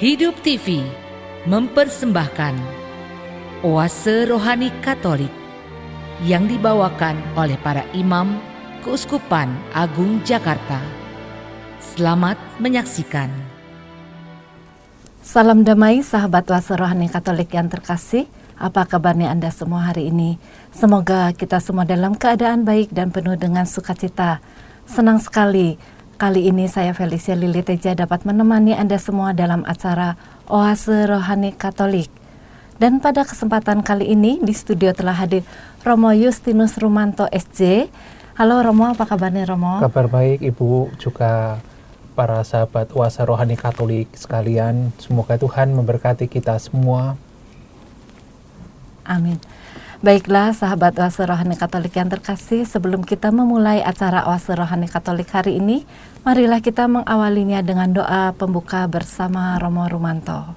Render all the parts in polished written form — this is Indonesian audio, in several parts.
Hidup TV mempersembahkan Oase Rohani Katolik yang dibawakan oleh para imam Keuskupan Agung Jakarta. Selamat menyaksikan. Salam damai sahabat Oase Rohani Katolik yang terkasih. Apa kabarnya Anda semua hari ini? Semoga kita semua dalam keadaan baik dan penuh dengan sukacita. Senang sekali kali ini saya Felicia Lili Teja dapat menemani Anda semua dalam acara Oase Rohani Katolik. Dan pada kesempatan kali ini di studio telah hadir Romo Justinus Rumanto SJ. Halo Romo, apa kabarnya Romo? Kabar baik Ibu, juga para sahabat Oase Rohani Katolik sekalian. Semoga Tuhan memberkati kita semua. Amin. Baiklah sahabat Oase Rohani Katolik yang terkasih, sebelum kita memulai acara Oase Rohani Katolik hari ini, marilah kita mengawalinya dengan doa pembuka bersama Romo Rumanto.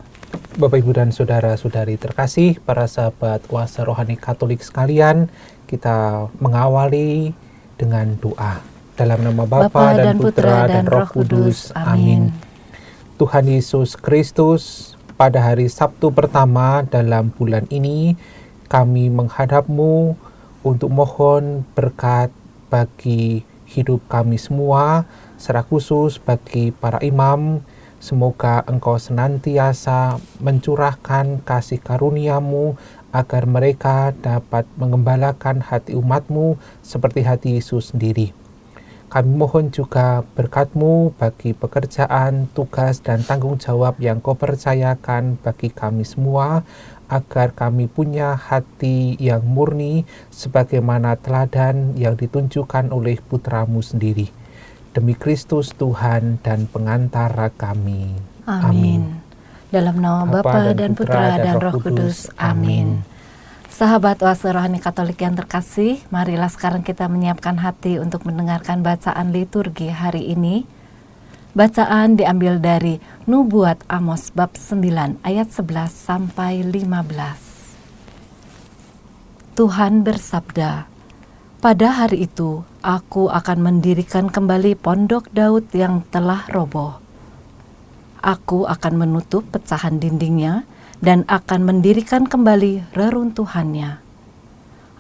Bapak Ibu dan saudara-saudari terkasih, para sahabat Oase Rohani Katolik sekalian, kita mengawali dengan doa. Dalam nama Bapa dan Putra dan Roh Kudus. Amin. Tuhan Yesus Kristus, pada hari Sabtu pertama dalam bulan ini, kami menghadap-Mu untuk mohon berkat bagi hidup kami semua, secara khusus bagi para imam. Semoga Engkau senantiasa mencurahkan kasih karunia-Mu agar mereka dapat mengembalakan hati umat-Mu seperti hati Yesus sendiri. Kami mohon juga berkat-Mu bagi pekerjaan, tugas, dan tanggung jawab yang Kau percayakan bagi kami semua, agar kami punya hati yang murni sebagaimana teladan yang ditunjukkan oleh Putra-Mu sendiri. Demi Kristus Tuhan dan pengantara kami. Amin. Dalam nama Bapa dan Putra dan Roh Kudus. Amin. Sahabat Oase Rohani Katolik yang terkasih, marilah sekarang kita menyiapkan hati untuk mendengarkan bacaan liturgi hari ini. Bacaan diambil dari Nubuat Amos bab 9 ayat 11 sampai 15. Tuhan bersabda, "Pada hari itu aku akan mendirikan kembali pondok Daud yang telah roboh. Aku akan menutup pecahan dindingnya dan akan mendirikan kembali reruntuhannya.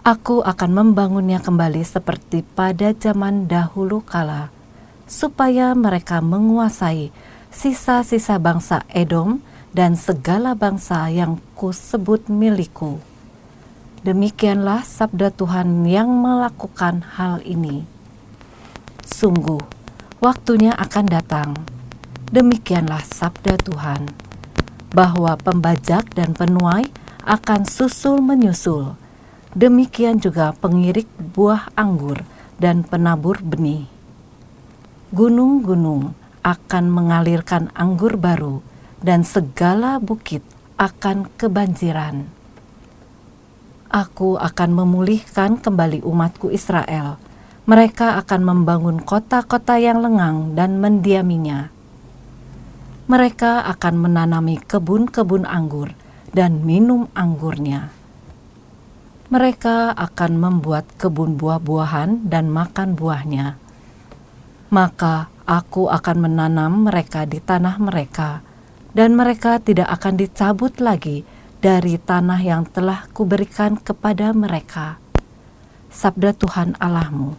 Aku akan membangunnya kembali seperti pada zaman dahulu kala, supaya mereka menguasai sisa-sisa bangsa Edom dan segala bangsa yang kusebut milikku. Demikianlah sabda Tuhan yang melakukan hal ini. Sungguh, waktunya akan datang. Demikianlah sabda Tuhan, bahwa pembajak dan penuai akan susul menyusul. Demikian juga pengirik buah anggur dan penabur benih. Gunung-gunung akan mengalirkan anggur baru, dan segala bukit akan kebanjiran. Aku akan memulihkan kembali umatku Israel. Mereka akan membangun kota-kota yang lengang dan mendiaminya. Mereka akan menanami kebun-kebun anggur dan minum anggurnya. Mereka akan membuat kebun buah-buahan dan makan buahnya. Maka aku akan menanam mereka di tanah mereka, dan mereka tidak akan dicabut lagi dari tanah yang telah kuberikan kepada mereka." Sabda Tuhan Allahmu.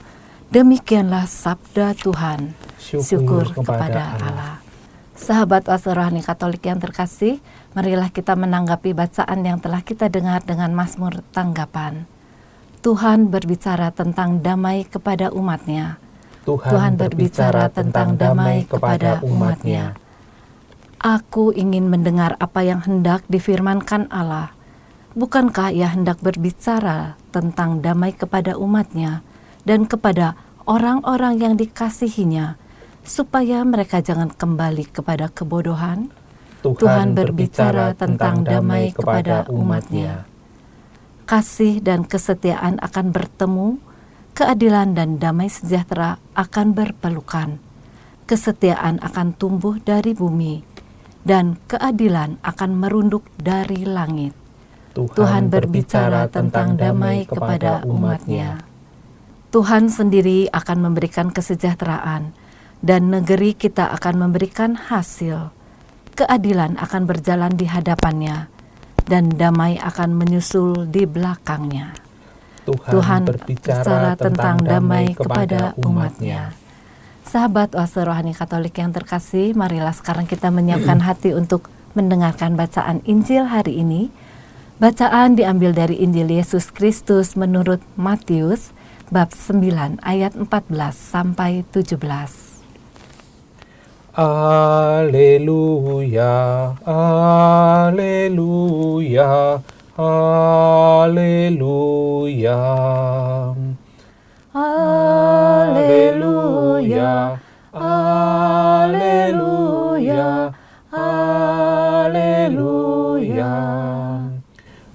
Demikianlah sabda Tuhan. Syukur kepada Allah. Sahabat Oase Rohani Katolik yang terkasih, marilah kita menanggapi bacaan yang telah kita dengar dengan mazmur tanggapan. Tuhan berbicara tentang damai kepada umat-Nya. Tuhan berbicara tentang damai kepada umat-Nya. Aku ingin mendengar apa yang hendak difirmankan Allah. Bukankah Ia hendak berbicara tentang damai kepada umat-Nya dan kepada orang-orang yang dikasihi-Nya, supaya mereka jangan kembali kepada kebodohan? Tuhan berbicara tentang damai kepada umat-Nya. Kasih dan kesetiaan akan bertemu, keadilan dan damai sejahtera akan berpelukan. Kesetiaan akan tumbuh dari bumi, dan keadilan akan merunduk dari langit. Tuhan berbicara tentang damai kepada umat-Nya. Tuhan sendiri akan memberikan kesejahteraan, dan negeri kita akan memberikan hasil. keadilan akan berjalan di hadapannya, dan damai akan menyusul di belakangnya. Tuhan berbicara tentang damai kepada umat-Nya. Sahabat Oase Rohani Katolik yang terkasih, marilah sekarang kita menyiapkan hati untuk mendengarkan bacaan Injil hari ini. Bacaan diambil dari Injil Yesus Kristus menurut Matius, bab 9 ayat 14 sampai 17. Haleluya, haleluya, haleluya. Haleluya, haleluya, haleluya.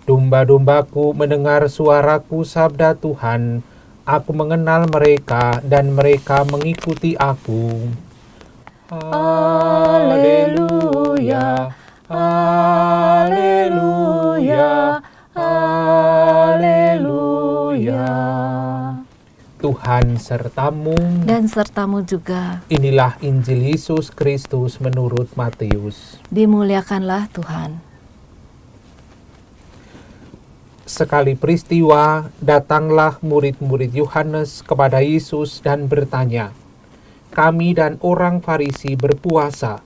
Domba-dombaku mendengar suaraku, sabda Tuhan. Aku mengenal mereka dan mereka mengikuti aku. Haleluya, haleluya, haleluya. Tuhan sertamu Dan sertamu juga. Inilah Injil Yesus Kristus menurut Matius. Dimuliakanlah Tuhan. Sekali peristiwa, datanglah murid-murid Yohanes kepada Yesus dan bertanya, "Kami dan orang Farisi berpuasa,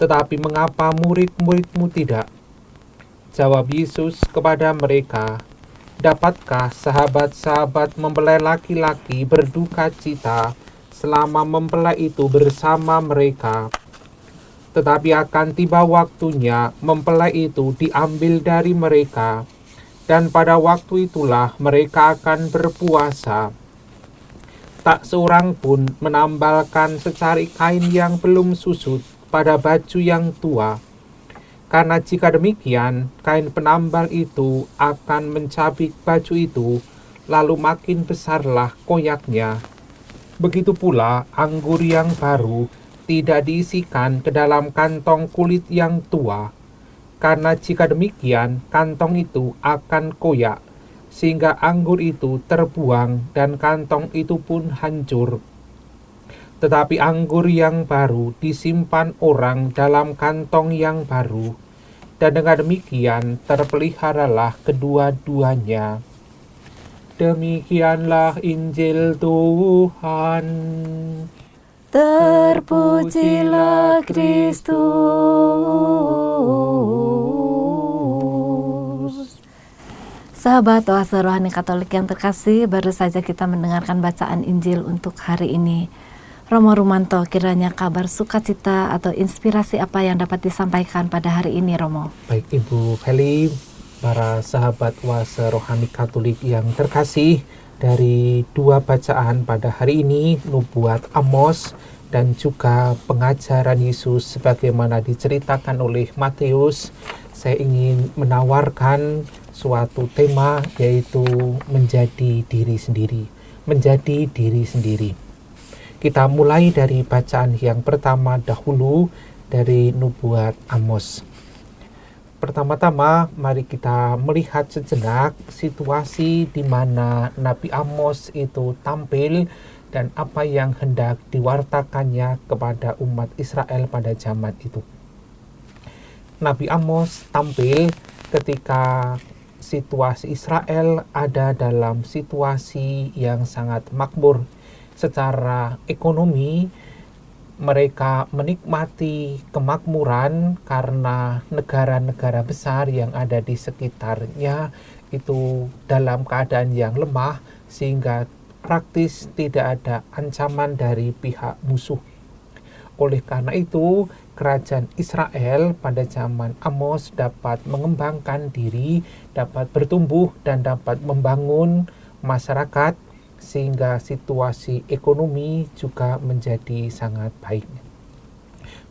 tetapi mengapa murid-muridmu tidak?" Jawab Yesus kepada mereka, "Dapatkah sahabat-sahabat mempelai laki-laki berduka cita selama mempelai itu bersama mereka? Tetapi akan tiba waktunya mempelai itu diambil dari mereka, dan pada waktu itulah mereka akan berpuasa. Tak seorang pun menambalkan secari kain yang belum susut pada baju yang tua. Karena jika demikian, kain penambal itu akan mencabik baju itu, lalu makin besarlah koyaknya. Begitu pula anggur yang baru tidak diisikan ke dalam kantong kulit yang tua. Karena jika demikian, kantong itu akan koyak, sehingga anggur itu terbuang dan kantong itu pun hancur. Tetapi anggur yang baru disimpan orang dalam kantong yang baru, dan dengan demikian terpeliharalah kedua-duanya." Demikianlah Injil Tuhan. Terpujilah Kristus. Sahabat Oase Rohani Katolik yang terkasih, baru saja kita mendengarkan bacaan Injil untuk hari ini. Romo Rumanto, kiranya kabar sukacita atau inspirasi apa yang dapat disampaikan pada hari ini, Romo? Baik Ibu Feli, para sahabat Oase Rohani Katolik yang terkasih, dari dua bacaan pada hari ini, nubuat Amos dan juga pengajaran Yesus sebagaimana diceritakan oleh Matius, saya ingin menawarkan suatu tema, yaitu menjadi diri sendiri. Menjadi diri sendiri. Kita mulai dari bacaan yang pertama dahulu dari nubuat Amos. Pertama-tama, mari kita melihat sejenak situasi di mana Nabi Amos itu tampil dan apa yang hendak diwartakannya kepada umat Israel pada zaman itu. Nabi Amos tampil ketika situasi Israel ada dalam situasi yang sangat makmur. Secara ekonomi, mereka menikmati kemakmuran karena negara-negara besar yang ada di sekitarnya itu dalam keadaan yang lemah, sehingga praktis tidak ada ancaman dari pihak musuh. Oleh karena itu, kerajaan Israel pada zaman Amos dapat mengembangkan diri, dapat bertumbuh dan dapat membangun masyarakat, sehingga situasi ekonomi juga menjadi sangat baik.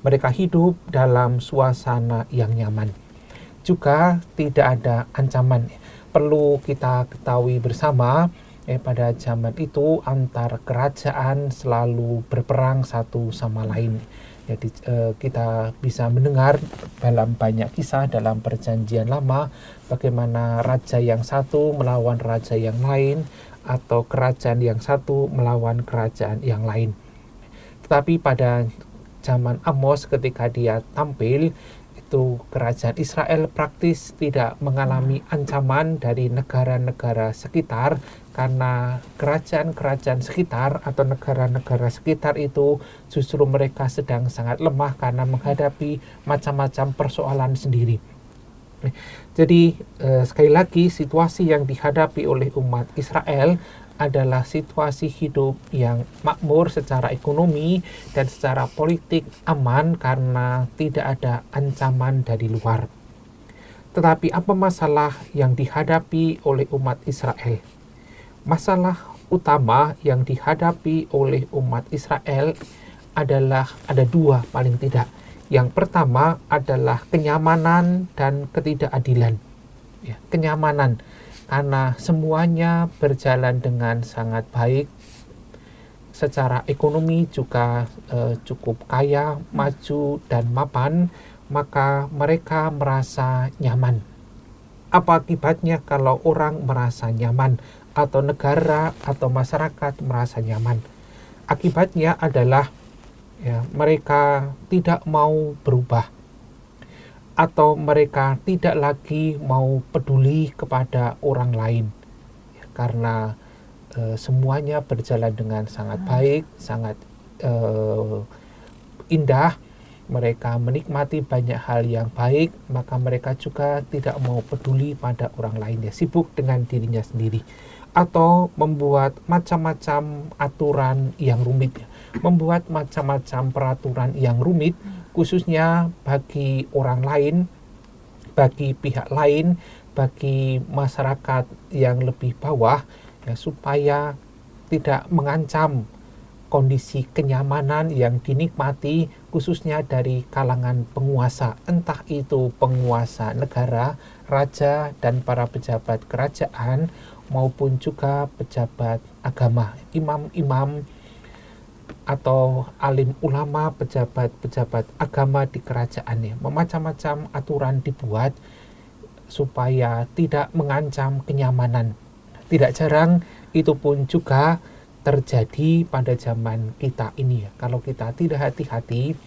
Mereka hidup dalam suasana yang nyaman. Juga tidak ada ancaman. Perlu kita ketahui bersama, pada zaman itu antar kerajaan selalu berperang satu sama lain. Jadi kita bisa mendengar dalam banyak kisah dalam Perjanjian Lama bagaimana raja yang satu melawan raja yang lain, atau kerajaan yang satu melawan kerajaan yang lain. Tetapi pada zaman Amos ketika dia tampil, itu kerajaan Israel praktis tidak mengalami ancaman dari negara-negara sekitar, karena kerajaan-kerajaan sekitar atau negara-negara sekitar itu justru mereka sedang sangat lemah karena menghadapi macam-macam persoalan sendiri. Jadi sekali lagi, situasi yang dihadapi oleh umat Israel adalah situasi hidup yang makmur secara ekonomi dan secara politik aman karena tidak ada ancaman dari luar. Tetapi apa masalah yang dihadapi oleh umat Israel? Masalah utama yang dihadapi oleh umat Israel adalah ada dua paling tidak. Yang pertama adalah kenyamanan dan ketidakadilan. Ya, kenyamanan, karena semuanya berjalan dengan sangat baik. Secara ekonomi juga cukup kaya, maju, dan mapan, maka mereka merasa nyaman. Apa akibatnya kalau orang merasa nyaman, atau negara atau masyarakat merasa nyaman? Akibatnya adalah mereka tidak mau berubah, atau mereka tidak lagi mau peduli kepada orang lain, karena semuanya berjalan dengan sangat baik, sangat indah. Mereka menikmati banyak hal yang baik, maka mereka juga tidak mau peduli pada orang lain, sibuk dengan dirinya sendiri, atau membuat macam-macam aturan yang rumit, membuat macam-macam peraturan yang rumit, khususnya bagi orang lain, bagi pihak lain, bagi masyarakat yang lebih bawah, supaya tidak mengancam kondisi kenyamanan yang dinikmati khususnya dari kalangan penguasa, entah itu penguasa negara, raja, dan para pejabat kerajaan, maupun juga pejabat agama, imam-imam atau alim ulama, pejabat-pejabat agama di kerajaannya. Macam-macam aturan dibuat supaya tidak mengancam kenyamanan. Tidak jarang itu pun juga terjadi pada zaman kita ini. Kalau kita tidak hati-hati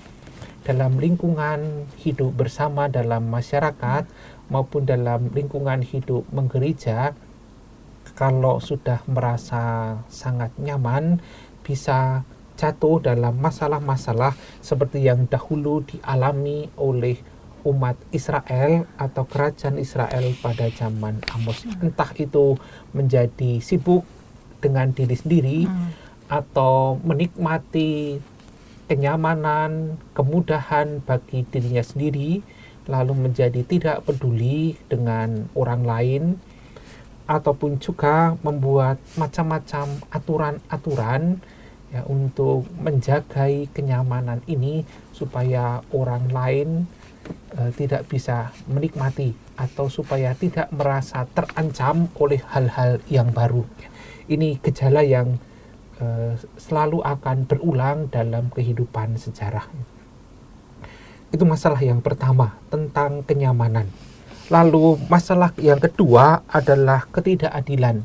dalam lingkungan hidup bersama dalam masyarakat maupun dalam lingkungan hidup menggereja, kalau sudah merasa sangat nyaman, bisa jatuh dalam masalah-masalah seperti yang dahulu dialami oleh umat Israel atau kerajaan Israel pada zaman Amos. Entah itu menjadi sibuk dengan diri sendiri, atau menikmati kenyamanan, kemudahan bagi dirinya sendiri, lalu menjadi tidak peduli dengan orang lain, ataupun juga membuat macam-macam aturan-aturan untuk menjagai kenyamanan ini supaya orang lain tidak bisa menikmati, atau supaya tidak merasa terancam oleh hal-hal yang baru. Ini gejala yang selalu akan berulang dalam kehidupan sejarah. Itu masalah yang pertama, tentang kenyamanan. Lalu masalah yang kedua adalah ketidakadilan.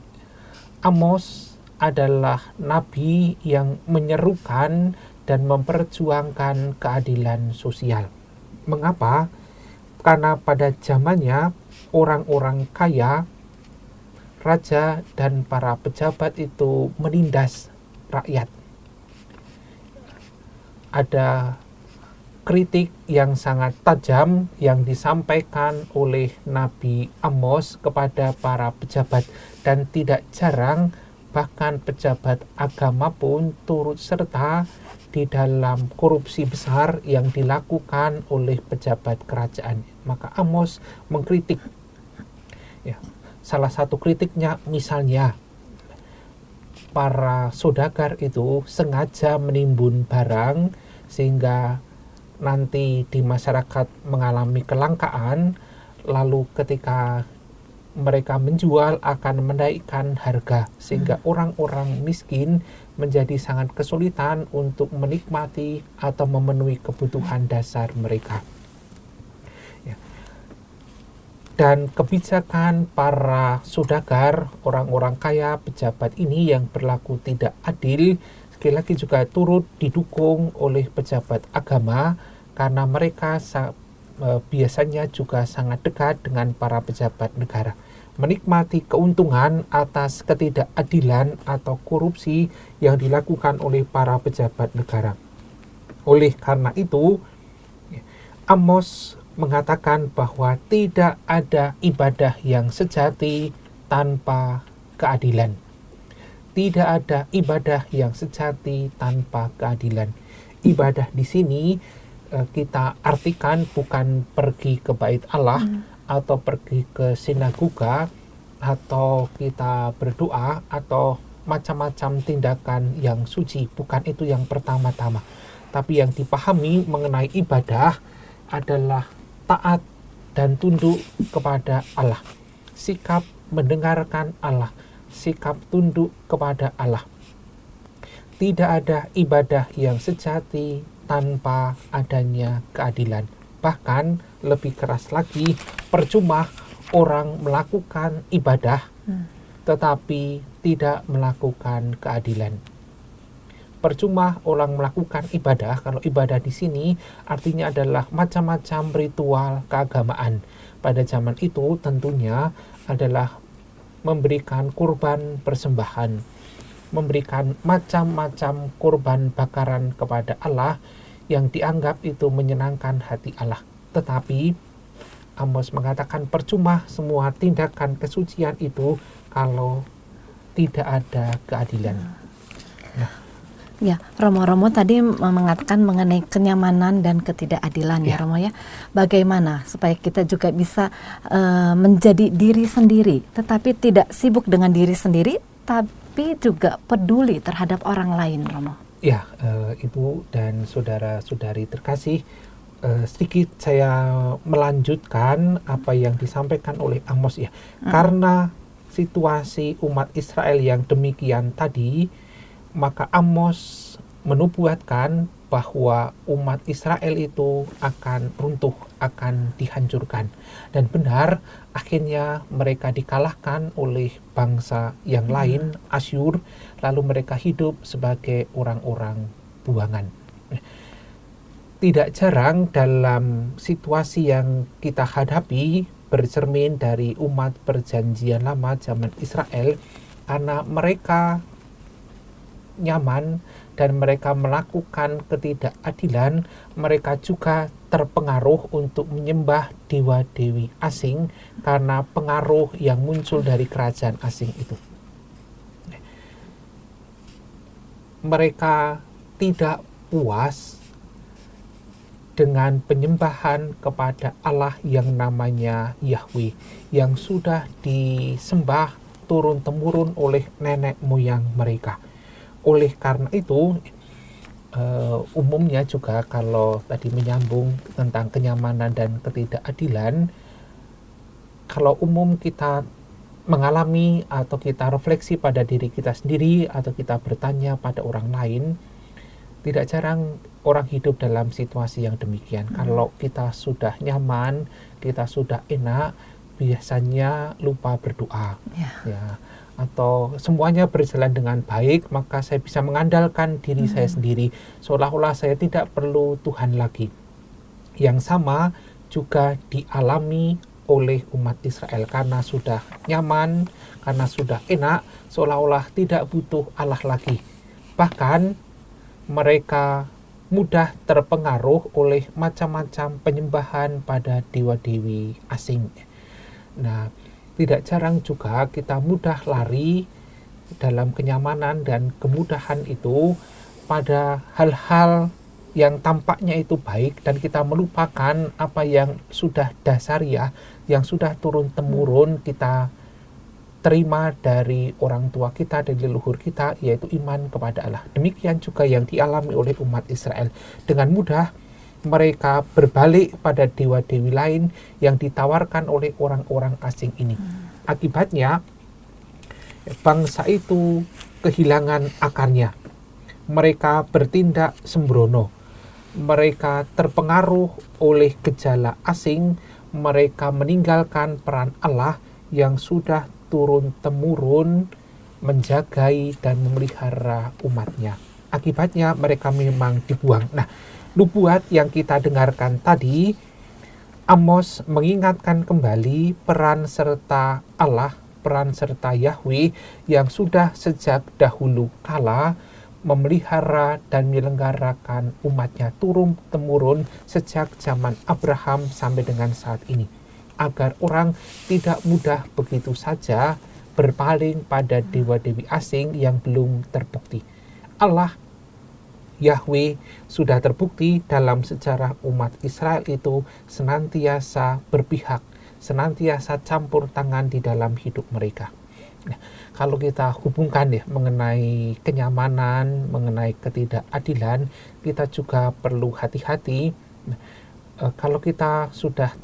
Amos adalah nabi yang menyerukan dan memperjuangkan keadilan sosial. Mengapa? Karena pada zamannya orang-orang kaya, raja, dan para pejabat itu menindas rakyat. Ada kritik yang sangat tajam yang disampaikan oleh Nabi Amos kepada para pejabat, dan tidak jarang bahkan pejabat agama pun turut serta di dalam korupsi besar yang dilakukan oleh pejabat kerajaan. Maka Amos mengkritik. Salah satu kritiknya misalnya, para saudagar itu sengaja menimbun barang sehingga nanti di masyarakat mengalami kelangkaan, lalu ketika mereka menjual akan menaikkan harga sehingga orang-orang miskin menjadi sangat kesulitan untuk menikmati atau memenuhi kebutuhan dasar mereka. Dan kebijakan para saudagar, orang-orang kaya, pejabat ini yang berlaku tidak adil, sekali lagi juga turut didukung oleh pejabat agama, karena mereka biasanya juga sangat dekat dengan para pejabat negara, menikmati keuntungan atas ketidakadilan atau korupsi yang dilakukan oleh para pejabat negara. Oleh karena itu, Amos mengatakan bahwa tidak ada ibadah yang sejati tanpa keadilan. Tidak ada ibadah yang sejati tanpa keadilan. Ibadah di sini kita artikan bukan pergi ke bait Allah atau pergi ke sinagoga atau kita berdoa atau macam-macam tindakan yang suci. Bukan itu yang pertama-tama. Tapi yang dipahami mengenai ibadah adalah taat dan tunduk kepada Allah. Sikap mendengarkan Allah. Sikap tunduk kepada Allah. Tidak ada ibadah yang sejati tanpa adanya keadilan. Bahkan lebih keras lagi, percuma orang melakukan ibadah tetapi tidak melakukan keadilan. Percuma orang melakukan ibadah, kalau ibadah di sini artinya adalah macam-macam ritual keagamaan. Pada zaman itu tentunya adalah memberikan kurban persembahan, memberikan macam-macam kurban bakaran kepada Allah yang dianggap itu menyenangkan hati Allah. Tetapi Amos mengatakan percuma semua tindakan kesucian itu kalau tidak ada keadilan. Ya, Romo tadi mengatakan mengenai kenyamanan dan ketidakadilan ya Romo ya. Bagaimana supaya kita juga bisa menjadi diri sendiri, tetapi tidak sibuk dengan diri sendiri, tapi juga peduli terhadap orang lain, Romo. Ya, Ibu dan saudara-saudari terkasih, sedikit saya melanjutkan apa yang disampaikan oleh Amos ya. Karena situasi umat Israel yang demikian tadi, maka Amos menubuatkan bahwa umat Israel itu akan runtuh, akan dihancurkan. Dan benar, akhirnya mereka dikalahkan oleh bangsa yang lain, Asyur, lalu mereka hidup sebagai orang-orang buangan. Tidak jarang dalam situasi yang kita hadapi bercermin dari umat perjanjian lama zaman Israel, karena mereka nyaman dan mereka melakukan ketidakadilan, mereka juga terpengaruh untuk menyembah dewa-dewi asing karena pengaruh yang muncul dari kerajaan asing itu. Mereka tidak puas dengan penyembahan kepada Allah yang namanya Yahweh, yang sudah disembah turun-temurun oleh nenek moyang mereka. Oleh karena itu, umumnya juga kalau tadi menyambung tentang kenyamanan dan ketidakadilan, kalau umum kita mengalami atau kita refleksi pada diri kita sendiri atau kita bertanya pada orang lain, tidak jarang orang hidup dalam situasi yang demikian. Kalau kita sudah nyaman, kita sudah enak, biasanya lupa berdoa. Ya. Atau semuanya berjalan dengan baik, maka saya bisa mengandalkan diri saya sendiri, seolah-olah saya tidak perlu Tuhan lagi. Yang sama juga dialami oleh umat Israel, karena sudah nyaman, karena sudah enak, seolah-olah tidak butuh Allah lagi. Bahkan mereka mudah terpengaruh oleh macam-macam penyembahan pada dewa-dewi asing. Nah, tidak jarang juga kita mudah lari dalam kenyamanan dan kemudahan itu pada hal-hal yang tampaknya itu baik, dan kita melupakan apa yang sudah dasariah, yang sudah turun-temurun kita terima dari orang tua kita, dari leluhur kita, yaitu iman kepada Allah. Demikian juga yang dialami oleh umat Israel. Dengan mudah mereka berbalik pada dewa-dewi lain yang ditawarkan oleh orang-orang asing ini. Akibatnya, bangsa itu kehilangan akarnya. Mereka bertindak sembrono. Mereka terpengaruh oleh gejala asing. Mereka meninggalkan peran Allah yang sudah turun-temurun menjagai dan memelihara umatnya. Akibatnya mereka memang dibuang. Nah, nubuat yang kita dengarkan tadi Amos mengingatkan kembali peran serta Allah, peran serta Yahweh yang sudah sejak dahulu kala memelihara dan menyelenggarakan umatnya turun-temurun sejak zaman Abraham sampai dengan saat ini, agar orang tidak mudah begitu saja berpaling pada dewa-dewi asing yang belum terbukti. Allah Yahweh sudah terbukti dalam sejarah umat Israel itu senantiasa berpihak, senantiasa campur tangan di dalam hidup mereka. Nah, kalau kita hubungkan ya mengenai kenyamanan, mengenai ketidakadilan, kita juga perlu hati-hati. Kalau kita sudah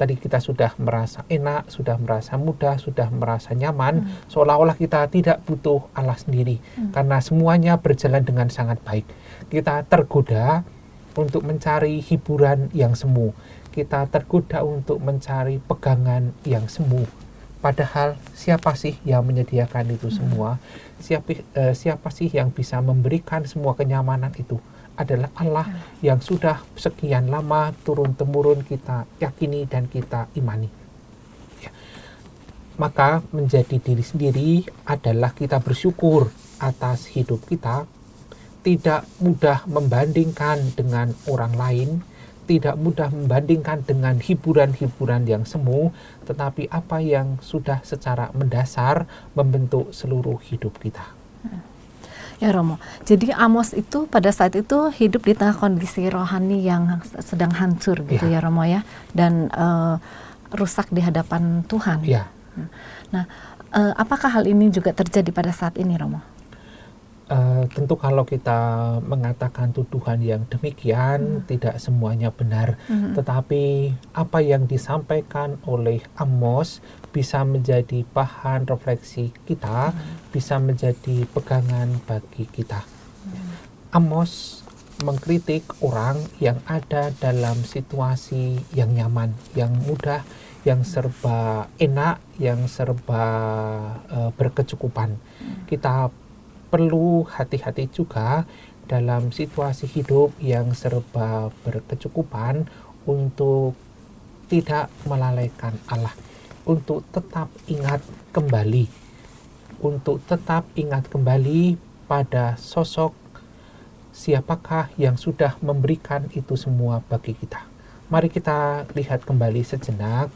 merasa enak, sudah merasa mudah, sudah merasa nyaman, seolah-olah kita tidak butuh Allah sendiri, karena semuanya berjalan dengan sangat baik. Kita tergoda untuk mencari hiburan yang semu, kita tergoda untuk mencari pegangan yang semu. Padahal siapa sih yang menyediakan itu semua? Siapa sih yang bisa memberikan semua kenyamanan itu? Adalah Allah yang sudah sekian lama turun-temurun kita yakini dan kita imani. Ya. Maka menjadi diri sendiri adalah kita bersyukur atas hidup kita, tidak mudah membandingkan dengan orang lain, tidak mudah membandingkan dengan hiburan-hiburan yang semu, tetapi apa yang sudah secara mendasar membentuk seluruh hidup kita. Ya Romo, jadi Amos itu pada saat itu hidup di tengah kondisi rohani yang sedang hancur gitu ya Romo ya, dan rusak di hadapan Tuhan. Ya. Nah, apakah hal ini juga terjadi pada saat ini Romo? Tentu kalau kita mengatakan tuduhan yang demikian tidak semuanya benar, tetapi apa yang disampaikan oleh Amos bisa menjadi bahan refleksi kita, bisa menjadi pegangan bagi kita. Amos mengkritik orang yang ada dalam situasi yang nyaman, yang mudah, yang serba enak, yang serba berkecukupan. Kita perlu hati-hati juga dalam situasi hidup yang serba berkecukupan untuk tidak melalaikan Allah, untuk tetap ingat kembali pada sosok siapakah yang sudah memberikan itu semua bagi kita. Mari kita lihat kembali sejenak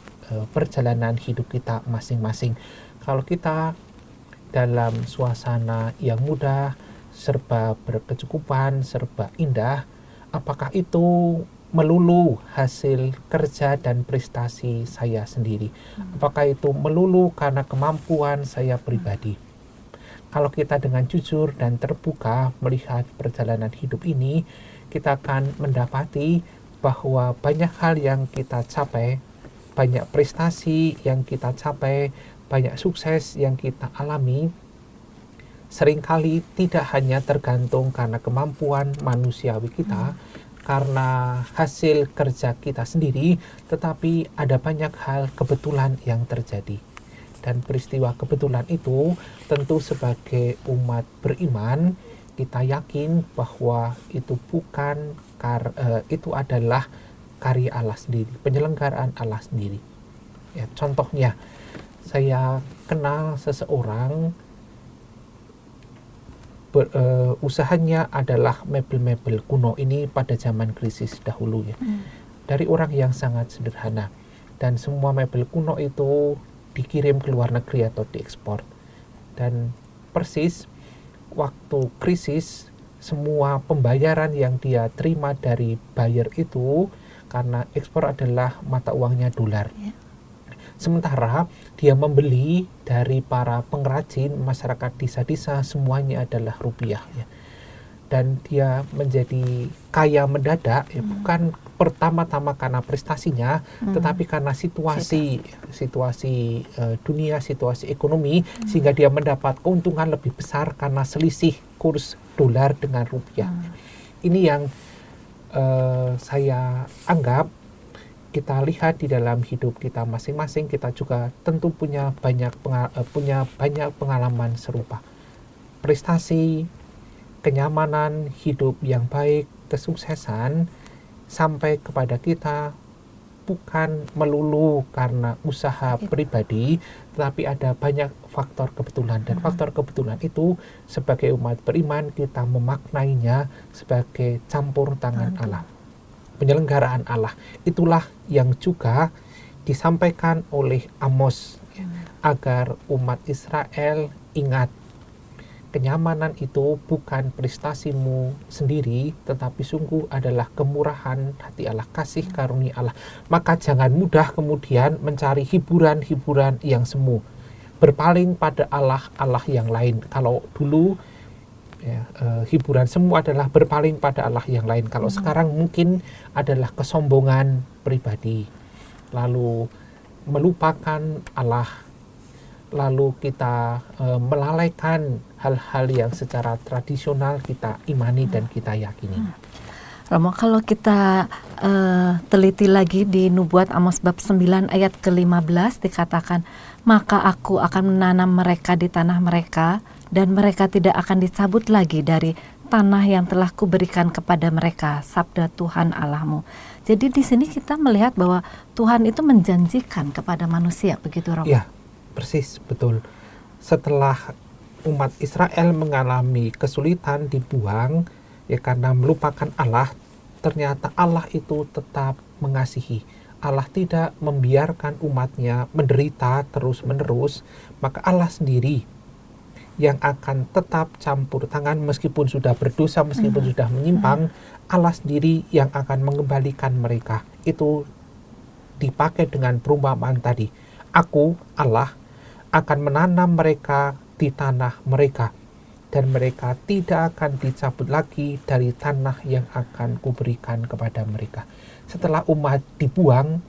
perjalanan hidup kita masing-masing. Kalau kita dalam suasana yang mudah, serba berkecukupan, serba indah, apakah itu melulu hasil kerja dan prestasi saya sendiri? Apakah itu melulu karena kemampuan saya pribadi? Kalau kita dengan jujur dan terbuka melihat perjalanan hidup ini, kita akan mendapati bahwa banyak hal yang kita capai, banyak prestasi yang kita capai, banyak sukses yang kita alami, seringkali tidak hanya tergantung karena kemampuan manusiawi kita, karena hasil kerja kita sendiri, tetapi ada banyak hal kebetulan yang terjadi. Dan peristiwa kebetulan itu tentu sebagai umat beriman, kita yakin bahwa itu itu adalah karya Allah sendiri, penyelenggaraan Allah sendiri. Ya, contohnya, saya kenal seseorang usahanya adalah mebel-mebel kuno ini pada zaman krisis dahulu ya. Dari orang yang sangat sederhana, dan semua mebel kuno itu dikirim ke luar negeri atau diekspor. Dan persis waktu krisis, semua pembayaran yang dia terima dari buyer itu, karena ekspor adalah mata uangnya dolar. Sementara dia membeli dari para pengrajin, masyarakat desa-desa, semuanya adalah rupiah ya. Dan dia menjadi kaya mendadak ya, bukan pertama-tama karena prestasinya, tetapi karena situasi dunia, situasi ekonomi, sehingga dia mendapat keuntungan lebih besar karena selisih kurs dolar dengan rupiah. Ini yang saya anggap kita lihat di dalam hidup kita masing-masing. Kita juga tentu punya banyak pengalaman serupa. Prestasi, kenyamanan, hidup yang baik, kesuksesan sampai kepada kita bukan melulu karena usaha pribadi, tetapi ada banyak faktor kebetulan. Dan faktor kebetulan itu sebagai umat beriman kita memaknainya sebagai campur tangan Allah, penyelenggaraan Allah. Itulah yang juga disampaikan oleh Amos, agar umat Israel ingat, kenyamanan itu bukan prestasimu sendiri, tetapi sungguh adalah kemurahan hati Allah, kasih karunia Allah. Maka jangan mudah kemudian mencari hiburan-hiburan yang semu, berpaling pada Allah yang lain. Kalau dulu hiburan semu adalah berpaling pada Allah yang lain. Kalau sekarang mungkin adalah kesombongan pribadi, lalu melupakan Allah, lalu kita melalaikan hal-hal yang secara tradisional kita imani dan kita yakini. Romo, kalau kita teliti lagi di Nubuat Amos bab 9 ayat ke-15 dikatakan, maka aku akan menanam mereka di tanah mereka, dan mereka tidak akan dicabut lagi dari tanah yang telah kuberikan kepada mereka, sabda Tuhan Allahmu. Jadi di sini kita melihat bahwa Tuhan itu menjanjikan kepada manusia, begitu Romo? Ya, persis, betul. Setelah umat Israel mengalami kesulitan, dibuang ya karena melupakan Allah, ternyata Allah itu tetap mengasihi. Allah tidak membiarkan umatnya menderita terus-menerus, maka Allah sendiri yang akan tetap campur tangan meskipun sudah berdosa, meskipun sudah menyimpang. Allah sendiri yang akan mengembalikan mereka. Itu dipakai dengan perumpamaan tadi. Aku, Allah, akan menanam mereka di tanah mereka, dan mereka tidak akan dicabut lagi dari tanah yang akan kuberikan kepada mereka. Setelah umat dibuang,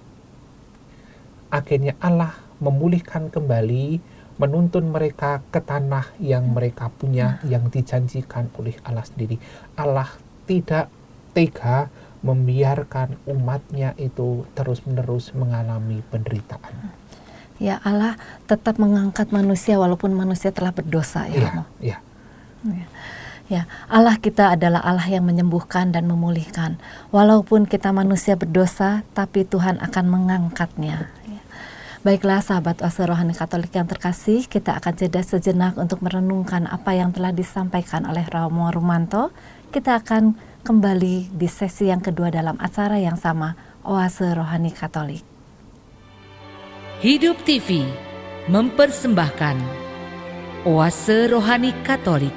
akhirnya Allah memulihkan kembali, menuntun mereka ke tanah yang mereka punya, yang dijanjikan oleh Allah sendiri. Allah tidak tega membiarkan umatnya itu terus-menerus mengalami penderitaan. Ya, Allah tetap mengangkat manusia walaupun manusia telah berdosa, ya. Ya, Allah kita adalah Allah yang menyembuhkan dan memulihkan. Walaupun kita manusia berdosa, tapi Tuhan akan mengangkatnya. Ya. Baiklah sahabat Oase Rohani Katolik yang terkasih, kita akan jeda sejenak untuk merenungkan apa yang telah disampaikan oleh Romo Rumanto. Kita akan kembali di sesi yang kedua dalam acara yang sama, Oase Rohani Katolik. Hidup TV mempersembahkan Oase Rohani Katolik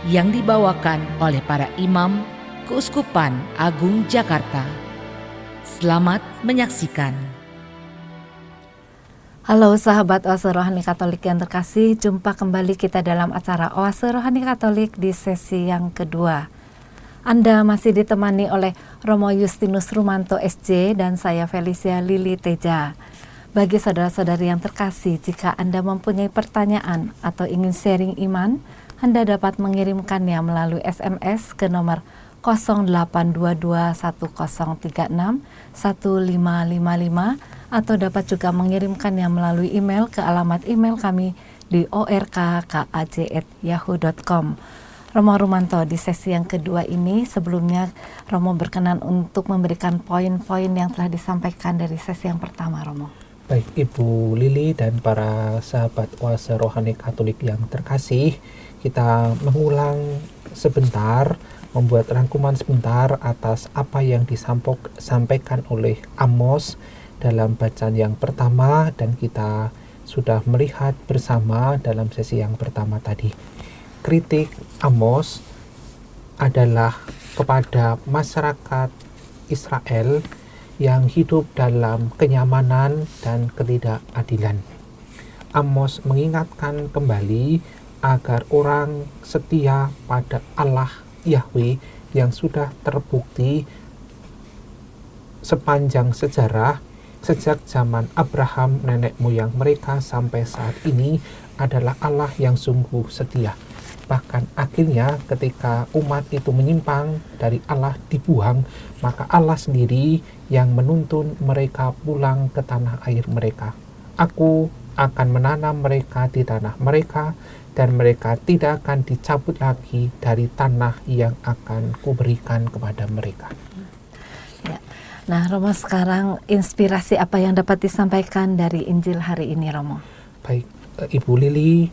yang dibawakan oleh para imam Keuskupan Agung Jakarta. Selamat menyaksikan. Halo sahabat Oase Rohani Katolik yang terkasih, jumpa kembali kita dalam acara Oase Rohani Katolik di sesi yang kedua. Anda masih ditemani oleh Romo Justinus Rumanto SJ dan saya Felicia Lili Teja. Bagi saudara-saudari yang terkasih, jika Anda mempunyai pertanyaan atau ingin sharing iman, Anda dapat mengirimkannya melalui SMS ke nomor 082210361555 atau dapat juga mengirimkannya melalui email ke alamat email kami di orkkaj@yahoo.com. Romo Rumanto, di sesi yang kedua ini sebelumnya Romo berkenan untuk memberikan poin-poin yang telah disampaikan dari sesi yang pertama, Romo. Baik Ibu Lili dan para sahabat Oase Rohani Katolik yang terkasih, kita mengulang sebentar, membuat rangkuman sebentar atas apa yang disampaikan oleh Amos dalam bacaan yang pertama, dan kita sudah melihat bersama dalam sesi yang pertama tadi. Kritik Amos adalah kepada masyarakat Israel yang hidup dalam kenyamanan dan ketidakadilan. Amos mengingatkan kembali agar orang setia pada Allah Yahweh yang sudah terbukti sepanjang sejarah, sejak zaman Abraham nenek moyang mereka sampai saat ini, adalah Allah yang sungguh setia. Bahkan akhirnya ketika umat itu menyimpang dari Allah, dibuang, maka Allah sendiri yang menuntun mereka pulang ke tanah air mereka. Aku akan menanam mereka di tanah mereka, dan mereka tidak akan dicabut lagi dari tanah yang akan kuberikan kepada mereka. Ya. Nah, Romo, sekarang inspirasi apa yang dapat disampaikan dari Injil hari ini, Romo? Baik, Ibu Lili,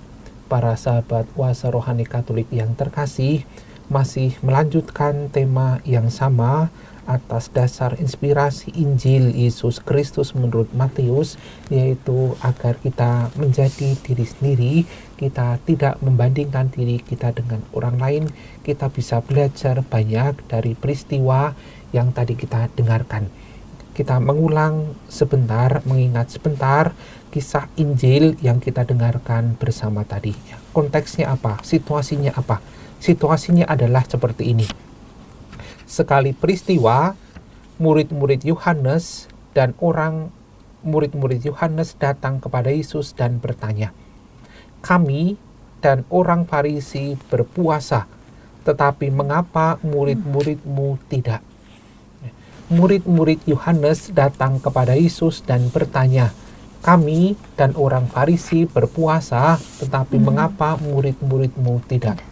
para sahabat Oase Rohani Katolik yang terkasih, masih melanjutkan tema yang sama atas dasar inspirasi Injil Yesus Kristus menurut Matius, yaitu agar kita menjadi diri sendiri, kita tidak membandingkan diri kita dengan orang lain, kita bisa belajar banyak dari peristiwa yang tadi kita dengarkan. Kita mengulang sebentar, mengingat sebentar kisah Injil yang kita dengarkan bersama tadi. Konteksnya apa? Situasinya apa? Situasinya adalah seperti ini. Sekali peristiwa, murid-murid Yohanes dan murid-murid Yohanes datang kepada Yesus dan bertanya, "Kami dan orang Farisi berpuasa, tetapi mengapa murid-muridmu tidak?" Murid-murid Yohanes datang kepada Yesus dan bertanya, "Kami dan orang Farisi berpuasa, tetapi mengapa murid-muridmu tidak?"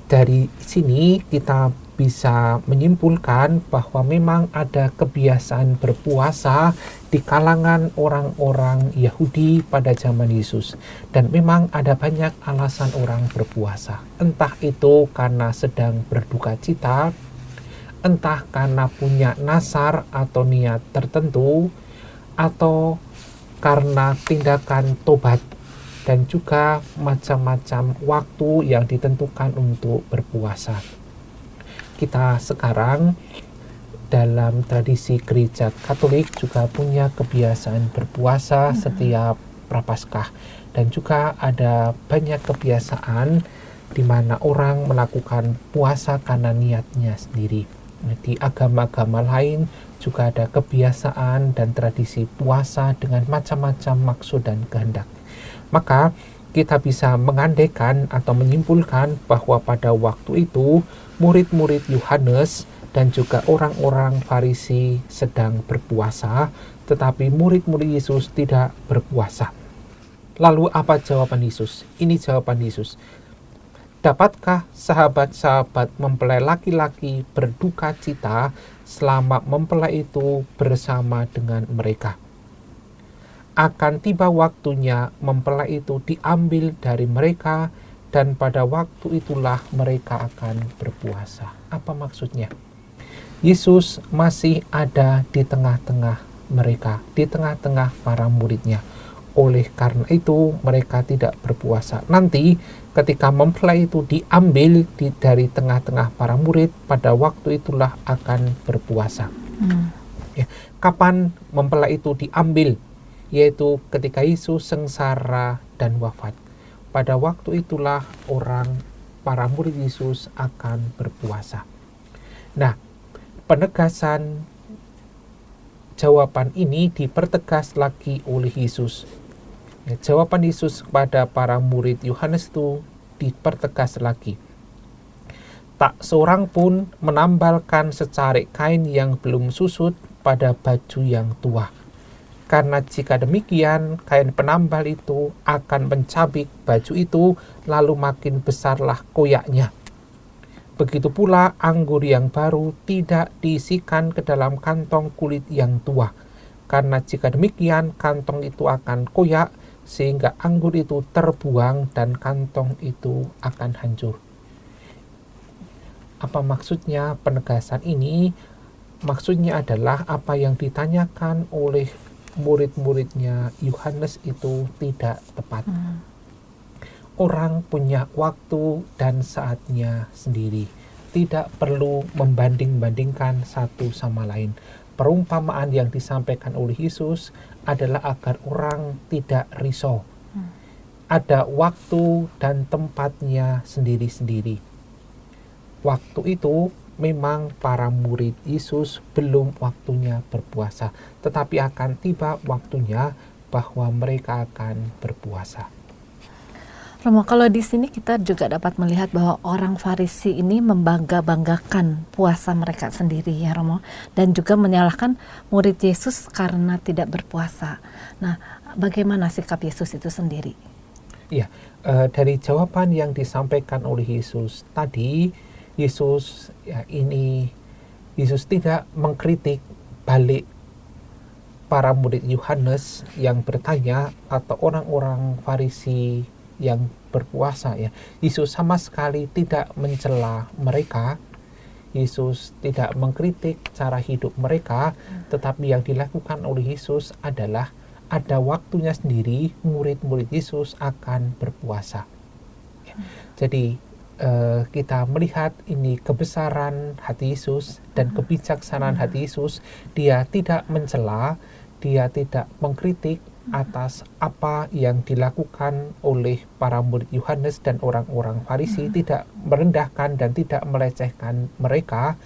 Dari sini kita bisa menyimpulkan bahwa memang ada kebiasaan berpuasa di kalangan orang-orang Yahudi pada zaman Yesus. Dan memang ada banyak alasan orang berpuasa. Entah itu karena sedang berduka cita, entah karena punya nasar atau niat tertentu, atau karena tindakan tobat, dan juga macam-macam waktu yang ditentukan untuk berpuasa. Kita sekarang dalam tradisi gereja Katolik juga punya kebiasaan berpuasa setiap Prapaskah, dan juga ada banyak kebiasaan di mana orang melakukan puasa karena niatnya sendiri. Di agama-agama lain juga ada kebiasaan dan tradisi puasa dengan macam-macam maksud dan kehendak. Maka kita bisa mengandaikan atau menyimpulkan bahwa pada waktu itu murid-murid Yohanes dan juga orang-orang Farisi sedang berpuasa, tetapi murid-murid Yesus tidak berpuasa. Lalu apa jawaban Yesus? Ini jawaban Yesus. Dapatkah sahabat-sahabat mempelai laki-laki berduka cita selama mempelai itu bersama dengan mereka? Akan tiba waktunya mempelai itu diambil dari mereka, dan pada waktu itulah mereka akan berpuasa. Apa maksudnya? Yesus masih ada di tengah-tengah mereka, di tengah-tengah para muridnya. Oleh karena itu mereka tidak berpuasa. Nanti ketika mempelai itu diambil dari tengah-tengah para murid, pada waktu itulah akan berpuasa. Ya, kapan mempelai itu diambil? Yaitu ketika Yesus sengsara dan wafat. Pada waktu itulah para murid Yesus akan berpuasa. Nah, penegasan jawaban ini dipertegas lagi oleh Yesus. Jawaban Yesus kepada para murid Yohanes itu dipertegas lagi. Tak seorang pun menambalkan secarik kain yang belum susut pada baju yang tua. Karena jika demikian, kain penambal itu akan mencabik baju itu, lalu makin besarlah koyaknya. Begitu pula anggur yang baru tidak diisikan ke dalam kantong kulit yang tua. Karena jika demikian, kantong itu akan koyak, sehingga anggur itu terbuang dan kantong itu akan hancur. Apa maksudnya penegasan ini? Maksudnya adalah apa yang ditanyakan oleh murid-muridnya Yohanes itu tidak tepat. Orang punya waktu dan saatnya sendiri. Tidak perlu membanding-bandingkan satu sama lain. Perumpamaan yang disampaikan oleh Yesus adalah agar orang tidak risau. Ada waktu dan tempatnya sendiri-sendiri. Waktu itu memang para murid Yesus belum waktunya berpuasa, tetapi akan tiba waktunya bahwa mereka akan berpuasa. Romo, kalau di sini kita juga dapat melihat bahwa orang Farisi ini membangga-banggakan puasa mereka sendiri, ya Romo, dan juga menyalahkan murid Yesus karena tidak berpuasa. Nah, bagaimana sikap Yesus itu sendiri? Ya, dari jawaban yang disampaikan oleh Yesus tadi, Yesus tidak mengkritik balik para murid Yohanes yang bertanya atau orang-orang Farisi yang berpuasa ya, Yesus sama sekali tidak mencela mereka. Yesus tidak mengkritik cara hidup mereka, tetapi yang dilakukan oleh Yesus adalah ada waktunya sendiri murid-murid Yesus akan berpuasa. Jadi kita melihat ini kebesaran hati Yesus dan kebijaksanaan hati Yesus. Dia tidak mencela, dia tidak mengkritik atas apa yang dilakukan oleh para murid Yohanes dan orang-orang Farisi, tidak merendahkan dan tidak melecehkan mereka,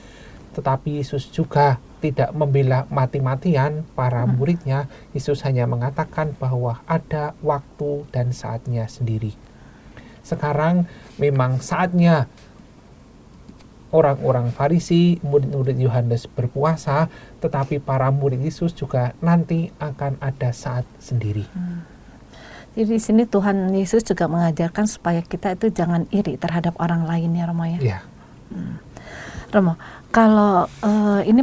tetapi Yesus juga tidak membela mati-matian para muridnya. Yesus hanya mengatakan bahwa ada waktu dan saatnya sendiri. Sekarang memang saatnya orang-orang Farisi, murid-murid Yohanes berpuasa, tetapi para murid Yesus juga nanti akan ada saat sendiri. Jadi di sini Tuhan Yesus juga mengajarkan supaya kita itu jangan iri terhadap orang lain ya Romo ya. Ya. Romo, kalau ini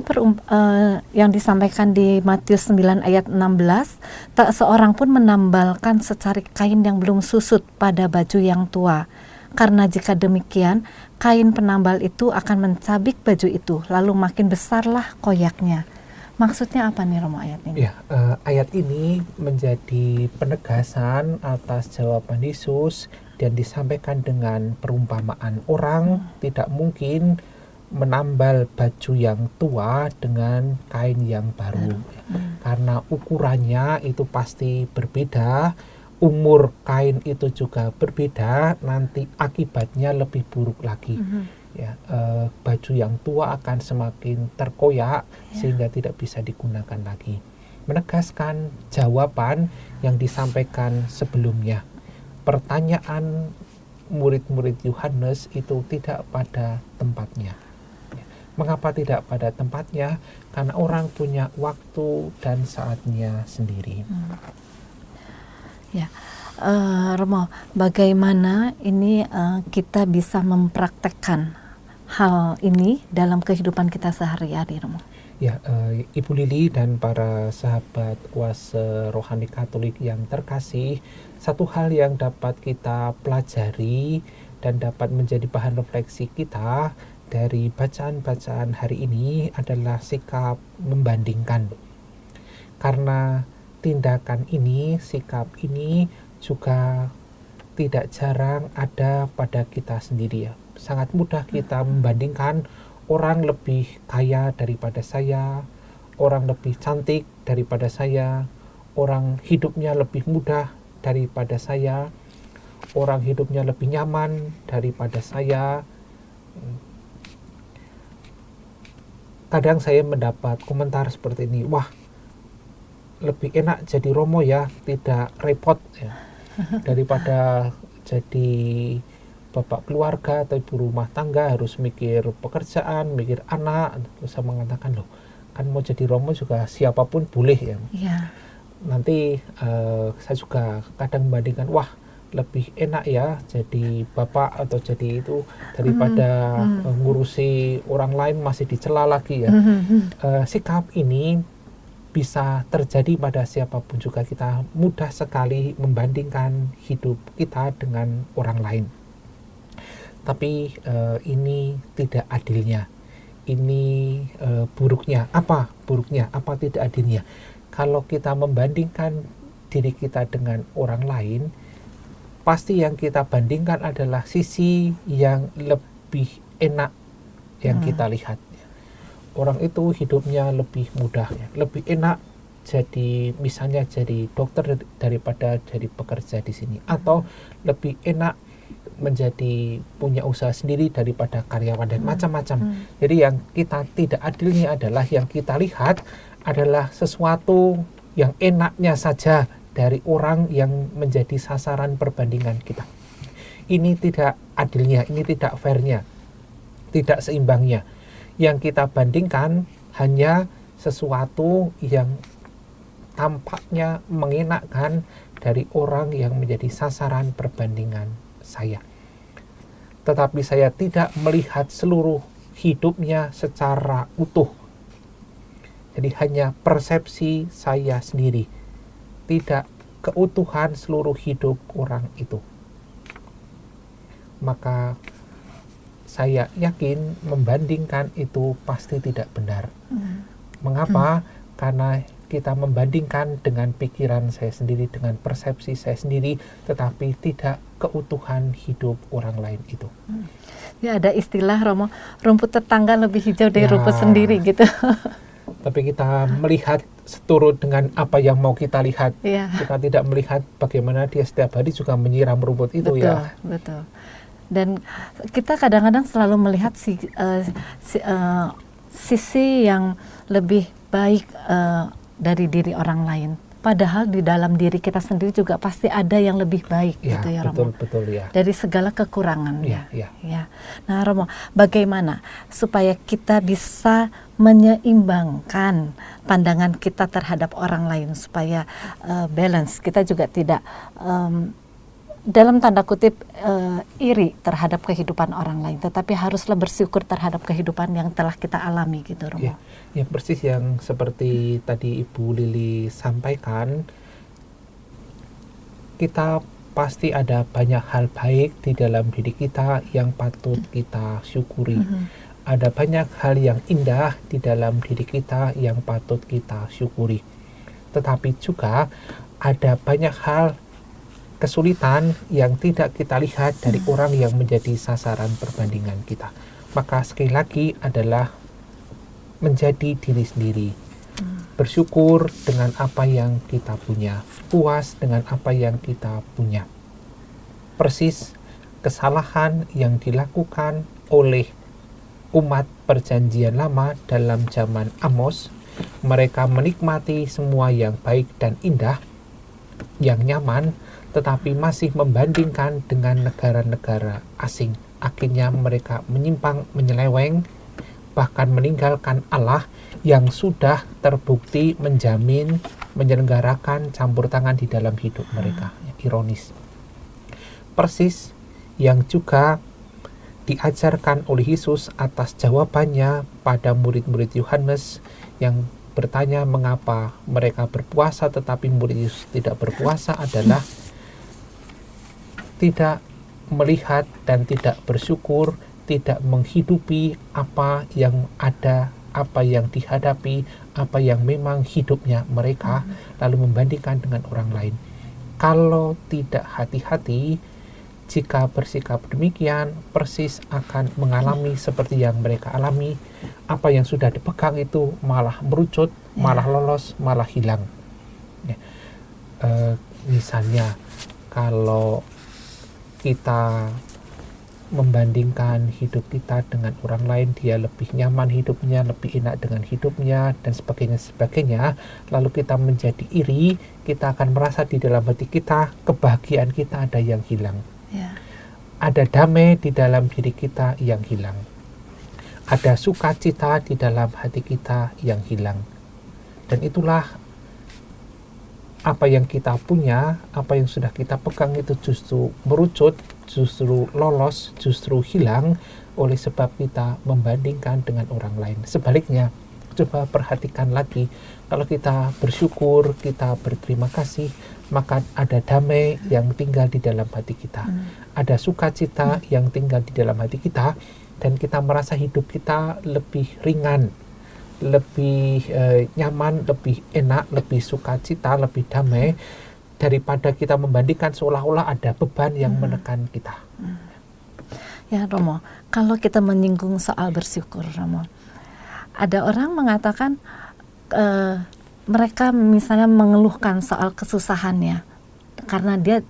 yang disampaikan di Matius 9 ayat 16, tak seorang pun menambalkan secari kain yang belum susut pada baju yang tua. Karena jika demikian, kain penambal itu akan mencabik baju itu, lalu makin besarlah koyaknya. Maksudnya apa nih Romo ayat ini? Ya, ayat ini menjadi penegasan atas jawaban Yesus dan disampaikan dengan perumpamaan orang tidak mungkin menambal baju yang tua dengan kain yang baru. Karena ukurannya itu pasti berbeda, umur kain itu juga berbeda, nanti akibatnya lebih buruk lagi. Ya, baju yang tua akan semakin terkoyak sehingga tidak bisa digunakan lagi. Menegaskan jawaban yang disampaikan sebelumnya. Pertanyaan murid-murid Yohanes itu tidak pada tempatnya. Mengapa tidak pada tempatnya? Karena orang punya waktu dan saatnya sendiri. Ya, Romo, bagaimana ini kita bisa mempraktekkan hal ini dalam kehidupan kita sehari-hari, Romo? Ya, Ibu Lili dan para sahabat kuasa rohani Katolik yang terkasih, satu hal yang dapat kita pelajari dan dapat menjadi bahan refleksi kita dari bacaan-bacaan hari ini adalah sikap membandingkan. Karena tindakan ini, sikap ini juga tidak jarang ada pada kita sendiri ya. Sangat mudah kita membandingkan orang lebih kaya daripada saya, orang lebih cantik daripada saya, orang hidupnya lebih mudah daripada saya, orang hidupnya lebih nyaman daripada saya. Kadang saya mendapat komentar seperti ini, wah lebih enak jadi romo ya, tidak repot ya, daripada jadi bapak keluarga atau ibu rumah tangga harus mikir pekerjaan, mikir anak. Terus saya mengatakan loh, kan mau jadi romo juga siapapun boleh ya. Nanti saya juga kadang membandingkan, wah lebih enak ya jadi bapak atau jadi itu daripada ngurusi orang lain masih dicela lagi ya. Sikap ini bisa terjadi pada siapapun juga. Kita mudah sekali membandingkan hidup kita dengan orang lain. Tapi ini tidak adilnya. Ini buruknya. Apa buruknya? Apa tidak adilnya? Kalau kita membandingkan diri kita dengan orang lain, pasti yang kita bandingkan adalah sisi yang lebih enak yang kita lihat. Orang itu hidupnya lebih mudah, ya, lebih enak jadi misalnya jadi dokter daripada jadi pekerja di sini, atau lebih enak menjadi punya usaha sendiri daripada karyawan dan macam-macam. Jadi yang kita tidak adilnya adalah yang kita lihat adalah sesuatu yang enaknya saja dari orang yang menjadi sasaran perbandingan kita. Ini tidak adilnya, ini tidak fairnya, tidak seimbangnya. Yang kita bandingkan hanya sesuatu yang tampaknya mengenakkan dari orang yang menjadi sasaran perbandingan saya. Tetapi saya tidak melihat seluruh hidupnya secara utuh. Jadi hanya persepsi saya sendiri, tidak keutuhan seluruh hidup orang itu. Maka saya yakin membandingkan itu pasti tidak benar. Mengapa? Karena kita membandingkan dengan pikiran saya sendiri, dengan persepsi saya sendiri, tetapi tidak keutuhan hidup orang lain itu. Ya, ada istilah, Romo, rumput tetangga lebih hijau dari Ya. rumput sendiri gitu. Tapi kita melihat seturut dengan apa yang mau kita lihat. Iya. Kita tidak melihat bagaimana dia setiap hari juga menyiram rumput itu. Betul, ya. betul. Dan kita kadang-kadang selalu melihat sisi yang lebih baik dari diri orang lain. Padahal di dalam diri kita sendiri juga pasti ada yang lebih baik, Ya, gitu ya, betul, Romo. betul ya. Dari segala kekurangan. Ya, Ya. ya. Ya. Nah, Romo, bagaimana supaya kita bisa menyeimbangkan pandangan kita terhadap orang lain supaya balance, kita juga tidak dalam tanda kutip iri terhadap kehidupan orang lain, tetapi haruslah bersyukur terhadap kehidupan yang telah kita alami, gitu, Romo. Ya, ya persis yang seperti tadi Ibu Lili sampaikan, kita pasti ada banyak hal baik di dalam diri kita yang patut kita syukuri. Ada banyak hal yang indah di dalam diri kita yang patut kita syukuri. Tetapi juga ada banyak hal kesulitan yang tidak kita lihat dari orang yang menjadi sasaran perbandingan kita. Maka sekali lagi adalah menjadi diri sendiri. Bersyukur dengan apa yang kita punya, puas dengan apa yang kita punya. Persis kesalahan yang dilakukan oleh umat perjanjian lama dalam zaman Amos, mereka menikmati semua yang baik dan indah, yang nyaman, tetapi masih membandingkan dengan negara-negara asing. Akhirnya mereka menyimpang, menyeleweng, bahkan meninggalkan Allah yang sudah terbukti menjamin, menyelenggarakan campur tangan di dalam hidup mereka. Ironis. Persis yang juga diajarkan oleh Yesus atas jawabannya pada murid-murid Yohanes yang bertanya mengapa mereka berpuasa tetapi murid Yesus tidak berpuasa adalah tidak melihat dan tidak bersyukur, tidak menghidupi apa yang ada, apa yang dihadapi, apa yang memang hidupnya mereka, lalu membandingkan dengan orang lain. Kalau tidak hati-hati, jika bersikap demikian, persis akan mengalami seperti yang mereka alami. Apa yang sudah dipegang itu malah merucut, malah lolos, malah hilang. Misalnya, kalau kita membandingkan hidup kita dengan orang lain, dia lebih nyaman hidupnya, lebih enak dengan hidupnya, dan sebagainya, lalu kita menjadi iri, kita akan merasa di dalam hati kita, kebahagiaan kita ada yang hilang. Ada damai di dalam diri kita yang hilang. Ada sukacita di dalam hati kita yang hilang. Dan itulah apa yang kita punya, apa yang sudah kita pegang itu justru merucut, justru lolos, justru hilang oleh sebab kita membandingkan dengan orang lain. Sebaliknya, coba perhatikan lagi, kalau kita bersyukur, kita berterima kasih, maka ada damai yang tinggal di dalam hati kita. Ada sukacita yang tinggal di dalam hati kita, dan kita merasa hidup kita lebih ringan, lebih nyaman, lebih enak, lebih sukacita, lebih damai, daripada kita membandingkan seolah-olah ada beban yang menekan kita. Ya, Romo, kalau kita menyinggung soal bersyukur, Romo, ada orang mengatakan mereka misalnya mengeluhkan soal kesusahannya karena dia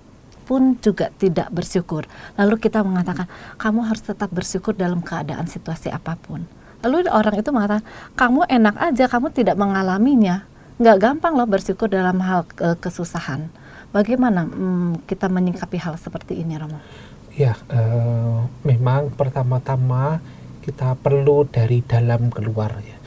pun juga tidak bersyukur. Lalu kita mengatakan, kamu harus tetap bersyukur dalam keadaan situasi apapun. Lalu orang itu mengatakan, kamu enak aja, kamu tidak mengalaminya. Nggak gampang loh bersyukur dalam hal kesusahan. Bagaimana kita menyikapi hal seperti ini, Romo? Ya, memang pertama-tama kita perlu dari dalam keluar. Ya.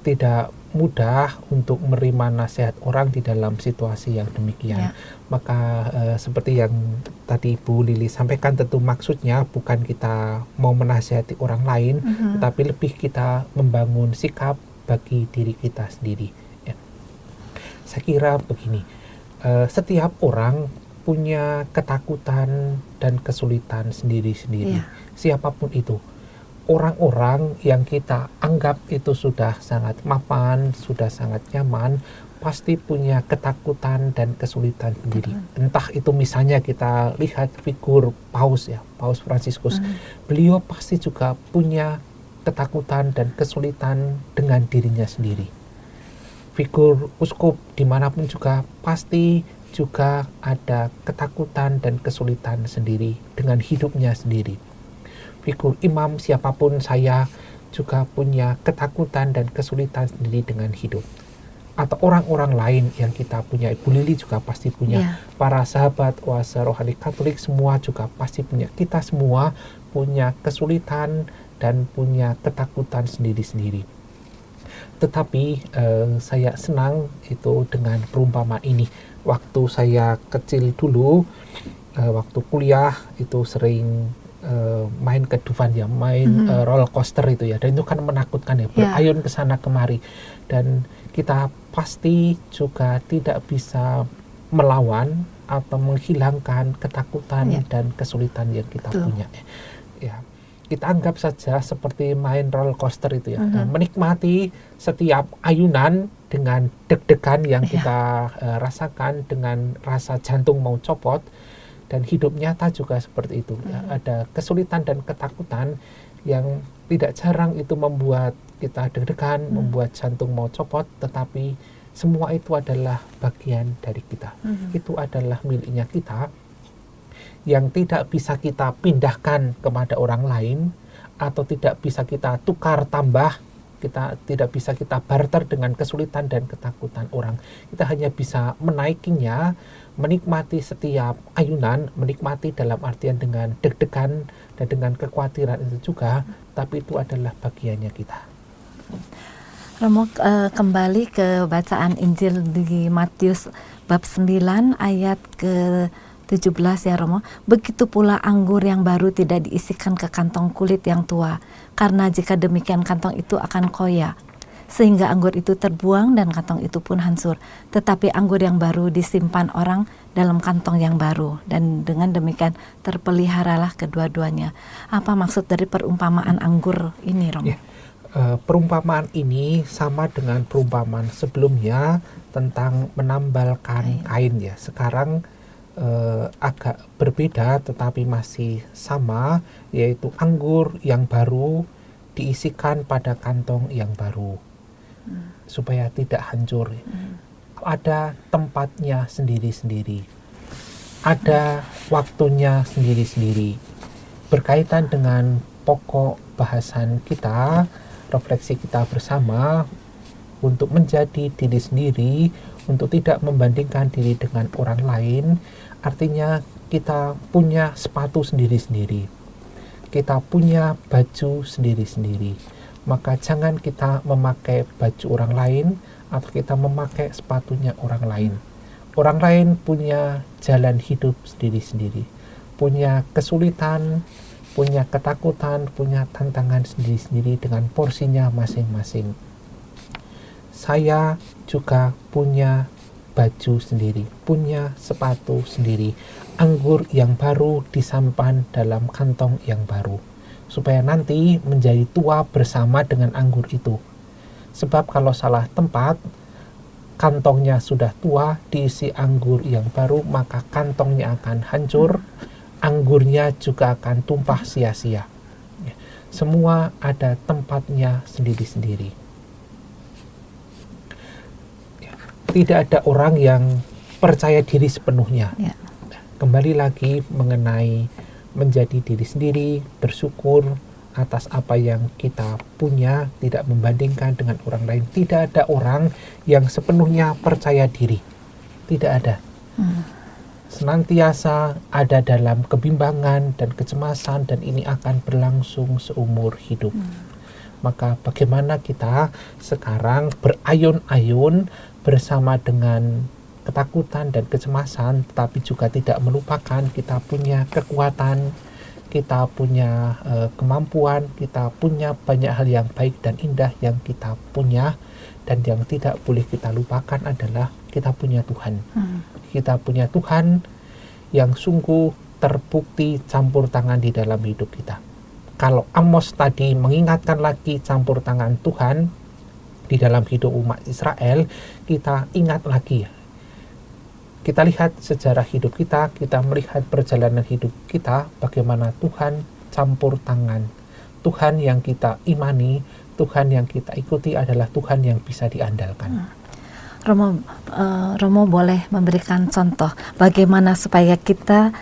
Tidak mudah untuk menerima nasihat orang di dalam situasi yang demikian. Maka seperti yang tadi Ibu Lili sampaikan, tentu maksudnya bukan kita mau menasihati orang lain, tetapi lebih kita membangun sikap, bagi diri kita sendiri. Ya. Saya kira begini, setiap orang punya ketakutan dan kesulitan sendiri-sendiri, siapapun itu. Orang-orang yang kita anggap itu sudah sangat mapan, sudah sangat nyaman, pasti punya ketakutan dan kesulitan sendiri. Entah itu misalnya kita lihat figur Paus ya, Paus Fransiskus. Beliau pasti juga punya ketakutan dan kesulitan dengan dirinya sendiri. Figur uskup dimanapun juga pasti juga ada ketakutan dan kesulitan sendiri dengan hidupnya sendiri. Figur imam siapapun saya juga punya ketakutan dan kesulitan sendiri dengan hidup. Atau orang-orang lain yang kita punya, Ibu Lili juga pasti punya, para sahabat oase rohani Katolik semua juga pasti punya. Kita semua punya kesulitan dan punya ketakutan sendiri-sendiri. Tetapi saya senang itu dengan perumpamaan ini. Waktu saya kecil dulu, waktu kuliah itu sering main ke Dufan ya, main roller coaster itu ya, dan itu kan menakutkan ya, berayun ke sana kemari, dan kita pasti juga tidak bisa melawan atau menghilangkan ketakutan dan kesulitan yang kita punya. Ya, kita anggap saja seperti main roller coaster itu ya, menikmati setiap ayunan dengan deg-degan yang kita rasakan, dengan rasa jantung mau copot. Dan hidup nyata juga seperti itu. Ya, ada kesulitan dan ketakutan yang tidak jarang itu membuat kita deg-degan, membuat jantung mau copot, tetapi semua itu adalah bagian dari kita. Itu adalah miliknya kita yang tidak bisa kita pindahkan kepada orang lain atau tidak bisa kita tukar tambah, kita tidak bisa kita barter dengan kesulitan dan ketakutan orang. Kita hanya bisa menaikinya, menikmati setiap ayunan, menikmati dalam artian dengan deg-degan dan dengan kekhawatiran itu juga, tapi itu adalah bagiannya kita. Romo, kembali ke bacaan Injil di Matius bab 9 ayat ke-17 ya Romo. Begitu pula anggur yang baru tidak diisikan ke kantong kulit yang tua, karena jika demikian kantong itu akan koyak, sehingga anggur itu terbuang dan kantong itu pun hancur. Tetapi anggur yang baru disimpan orang dalam kantong yang baru, dan dengan demikian terpeliharalah kedua-duanya. Apa maksud dari perumpamaan anggur ini, Romo? Perumpamaan ini sama dengan perumpamaan sebelumnya tentang menambalkan kain ya. Sekarang agak berbeda tetapi masih sama, yaitu anggur yang baru diisikan pada kantong yang baru supaya tidak hancur. Ada tempatnya sendiri-sendiri, ada waktunya sendiri-sendiri. Berkaitan dengan pokok bahasan kita, refleksi kita bersama, untuk menjadi diri sendiri, untuk tidak membandingkan diri dengan orang lain, artinya kita punya sepatu sendiri-sendiri, kita punya baju sendiri-sendiri. Maka jangan kita memakai baju orang lain atau kita memakai sepatunya orang lain. Orang lain punya jalan hidup sendiri-sendiri, punya kesulitan, punya ketakutan, punya tantangan sendiri-sendiri dengan porsinya masing-masing. Saya juga punya baju sendiri, punya sepatu sendiri. Anggur yang baru disimpan dalam kantong yang baru, supaya nanti menjadi tua bersama dengan anggur itu. Sebab kalau salah tempat, kantongnya sudah tua, diisi anggur yang baru, maka kantongnya akan hancur, anggurnya juga akan tumpah sia-sia. Semua ada tempatnya sendiri-sendiri. Tidak ada orang yang percaya diri sepenuhnya. Kembali lagi mengenai menjadi diri sendiri, bersyukur atas apa yang kita punya, tidak membandingkan dengan orang lain. Tidak ada orang yang sepenuhnya percaya diri. Tidak ada. Senantiasa ada dalam kebimbangan dan kecemasan, dan ini akan berlangsung seumur hidup. Maka bagaimana kita sekarang berayun-ayun bersama dengan ketakutan dan kecemasan, tetapi juga tidak melupakan kita punya kekuatan, kita punya kemampuan, kita punya banyak hal yang baik dan indah yang kita punya, dan yang tidak boleh kita lupakan adalah kita punya Tuhan. Kita punya Tuhan yang sungguh terbukti campur tangan di dalam hidup kita. Kalau Amos tadi mengingatkan lagi campur tangan Tuhan di dalam hidup umat Israel, kita ingat lagi. Kita lihat sejarah hidup kita melihat perjalanan hidup kita, bagaimana Tuhan campur tangan. Tuhan yang kita imani, Tuhan yang kita ikuti adalah Tuhan yang bisa diandalkan. Romo boleh memberikan contoh bagaimana supaya kita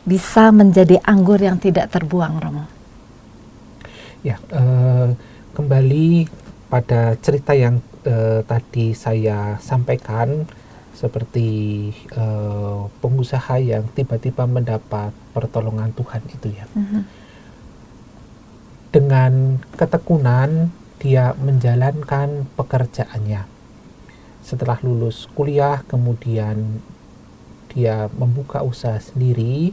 bisa menjadi anggur yang tidak terbuang, Romo? Ya, kembali pada cerita yang tadi saya sampaikan, seperti pengusaha yang tiba-tiba mendapat pertolongan Tuhan itu ya. Dengan ketekunan dia menjalankan pekerjaannya. Setelah lulus kuliah, kemudian dia membuka usaha sendiri,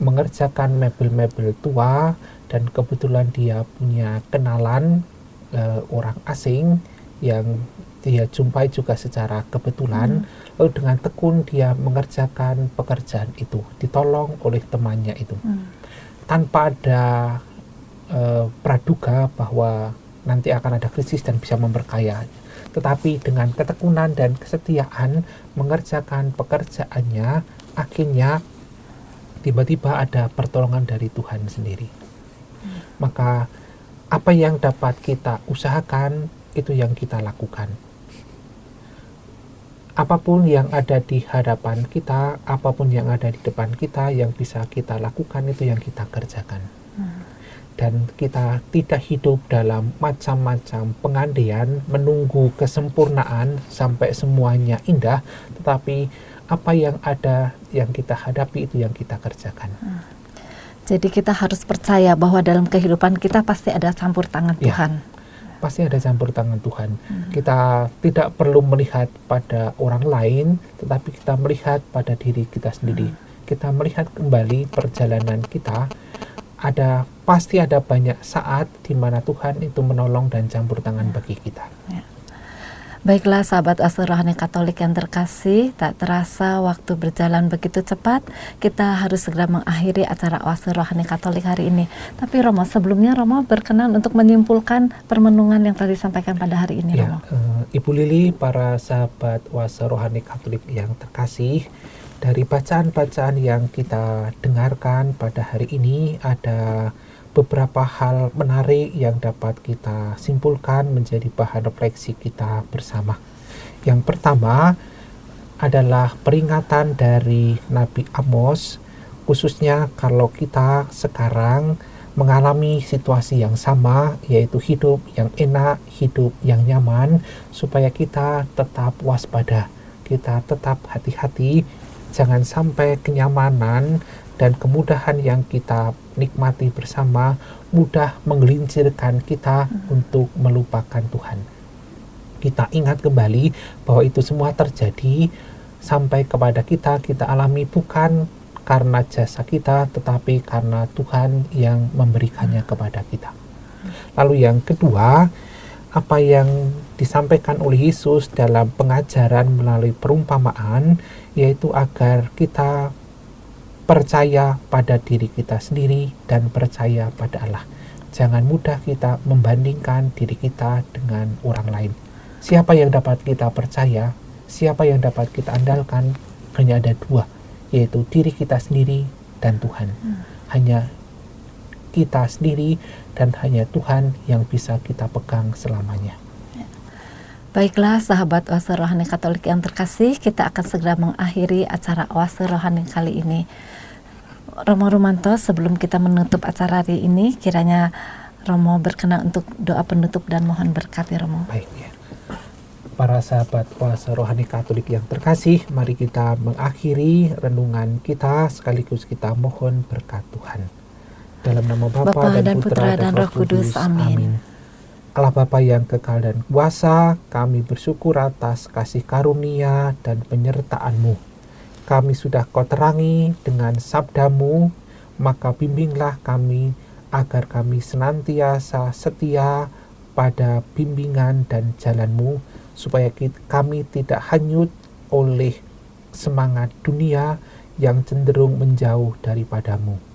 mengerjakan mebel-mebel tua, dan kebetulan dia punya kenalan orang asing yang dia jumpai juga secara kebetulan. Lalu dengan tekun dia mengerjakan pekerjaan itu, ditolong oleh temannya itu, tanpa ada praduga bahwa nanti akan ada krisis dan bisa memperkaya. Tetapi dengan ketekunan dan kesetiaan mengerjakan pekerjaannya, akhirnya tiba-tiba ada pertolongan dari Tuhan sendiri. Maka apa yang dapat kita usahakan, itu yang kita lakukan. Apapun yang ada di hadapan kita, apapun yang ada di depan kita, yang bisa kita lakukan, itu yang kita kerjakan. Dan kita tidak hidup dalam macam-macam pengandaian, menunggu kesempurnaan sampai semuanya indah, tetapi apa yang ada, yang kita hadapi, itu yang kita kerjakan. Jadi kita harus percaya bahwa dalam kehidupan kita pasti ada campur tangan Tuhan. Pasti ada campur tangan Tuhan. Kita tidak perlu melihat pada orang lain, tetapi kita melihat pada diri kita sendiri. Kita melihat kembali perjalanan kita. Pasti ada banyak saat di mana Tuhan itu menolong dan campur tangan bagi kita. Baiklah sahabat Asuh Rohani Katolik yang terkasih, tak terasa waktu berjalan begitu cepat. Kita harus segera mengakhiri acara Asuh Rohani Katolik hari ini. Tapi Romo, sebelumnya Romo berkenan untuk menyimpulkan permenungan yang tadi disampaikan pada hari ini, Romo. Ibu Lili, para sahabat Asuh Rohani Katolik yang terkasih, dari bacaan-bacaan yang kita dengarkan pada hari ini ada beberapa hal menarik yang dapat kita simpulkan menjadi bahan refleksi kita bersama. Yang pertama adalah peringatan dari Nabi Amos, khususnya kalau kita sekarang mengalami situasi yang sama, yaitu hidup yang enak, hidup yang nyaman, supaya kita tetap waspada, kita tetap hati-hati, jangan sampai kenyamanan dan kemudahan yang kita nikmati bersama mudah menggelincirkan kita untuk melupakan Tuhan. Kita ingat kembali bahwa itu semua terjadi sampai kepada kita alami bukan karena jasa kita, tetapi karena Tuhan yang memberikannya kepada kita. Lalu yang kedua, apa yang disampaikan oleh Yesus dalam pengajaran melalui perumpamaan, yaitu agar kita percaya pada diri kita sendiri dan percaya pada Allah. Jangan mudah kita membandingkan diri kita dengan orang lain. Siapa yang dapat kita percaya, siapa yang dapat kita andalkan, hanya ada dua, yaitu diri kita sendiri dan Tuhan. Hanya kita sendiri dan hanya Tuhan yang bisa kita pegang selamanya. Baiklah sahabat Oase Rohani Katolik yang terkasih, kita akan segera mengakhiri acara Oase Rohani kali ini. Romo Rumanto, sebelum kita menutup acara hari ini, kiranya Romo berkenan untuk doa penutup dan mohon berkat ya Romo. Baik ya. Para sahabat Oase Rohani Katolik yang terkasih, mari kita mengakhiri renungan kita sekaligus kita mohon berkat Tuhan. Dalam nama Bapa dan Putra dan Roh Kudus. Amin. Allah Bapa yang kekal dan kuasa, kami bersyukur atas kasih karunia dan penyertaan-Mu. kami sudah Kau terangi dengan sabdamu, maka bimbinglah kami agar kami senantiasa setia pada bimbingan dan jalan-Mu, supaya kami tidak hanyut oleh semangat dunia yang cenderung menjauh daripada-Mu.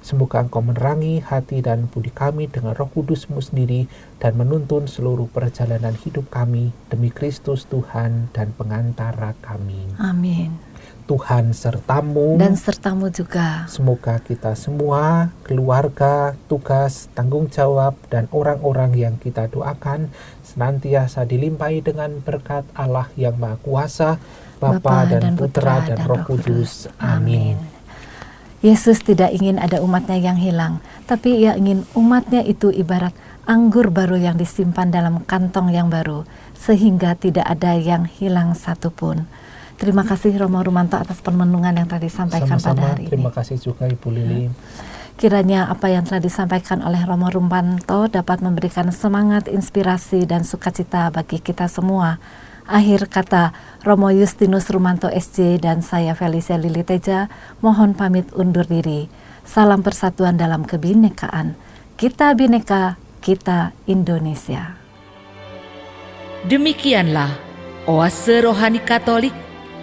Semoga Engkau menerangi hati dan budi kami dengan Roh Kudus-Mu sendiri dan menuntun seluruh perjalanan hidup kami demi Kristus Tuhan dan pengantara kami. Amin. Tuhan sertamu Dan sertamu juga. Semoga kita semua, keluarga, tugas, tanggung jawab, dan orang-orang yang kita doakan senantiasa dilimpahi dengan berkat Allah yang Maha Kuasa, Bapa dan Putra dan Roh Kudus. Amin. Yesus tidak ingin ada umatnya yang hilang, tapi Ia ingin umatnya itu ibarat anggur baru yang disimpan dalam kantong yang baru, sehingga tidak ada yang hilang satupun. Terima kasih Romo Rumanto atas permenungan yang telah disampaikan pada hari ini. Terima kasih juga Ibu Lili. Kiranya apa yang telah disampaikan oleh Romo Rumanto dapat memberikan semangat, inspirasi, dan sukacita bagi kita semua. Akhir kata, Romo Justinus Rumanto SJ dan saya Felicia Lili Teja mohon pamit undur diri. Salam persatuan dalam kebinekaan. Kita Bhinneka, kita Indonesia. Demikianlah Oase Rohani Katolik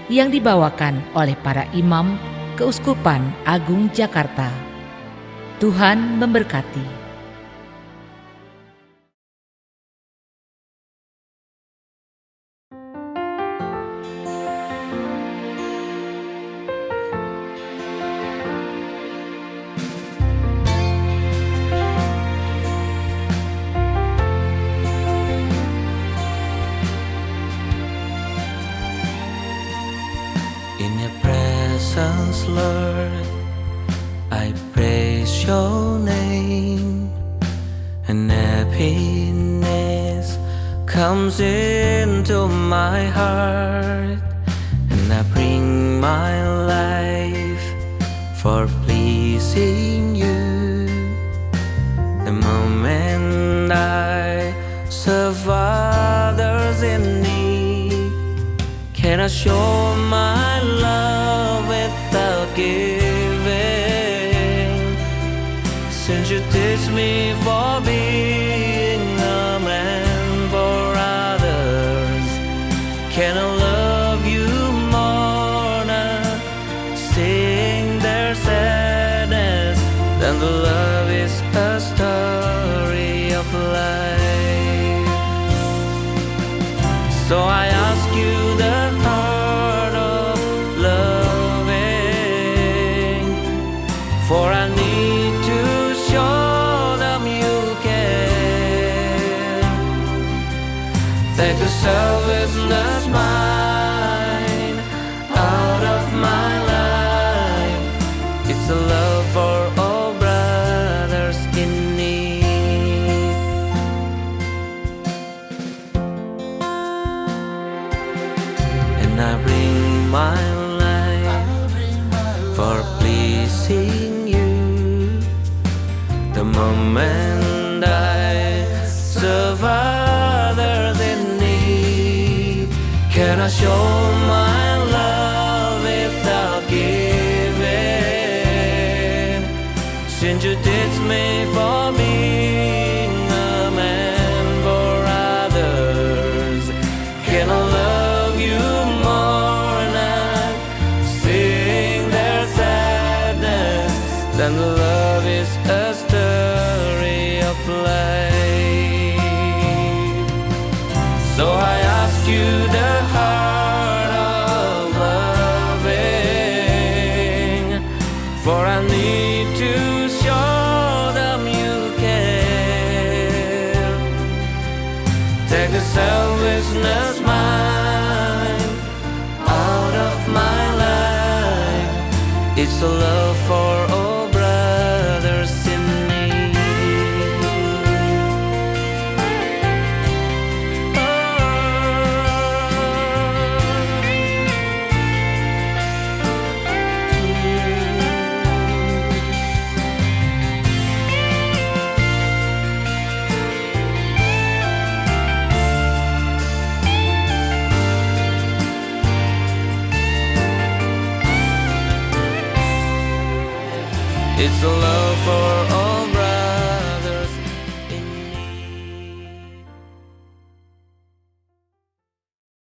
yang dibawakan oleh para imam Keuskupan Agung Jakarta. Tuhan memberkati. In your presence, Lord, I praise your name, and happiness comes into my heart, and I bring my life for pleasing you. The moment I serve others in need, can I show my love without giving? Since you teach me for being a man for others, can I love you more now, seeing their sadness, than the love is a story of life. So I ask you the heart of loving, for I need to show them you care. Take the selfishness mine out of my life. It's a love for all brothers in need. And I bring my life for pleasing you. The moment I serve others in need, can I show my love without giving? Since you teach me for being a man for others, can I love you more now, seeing their sadness, than the love is a story of life. So I ask you the heart of loving, for I need to show them you It's a love for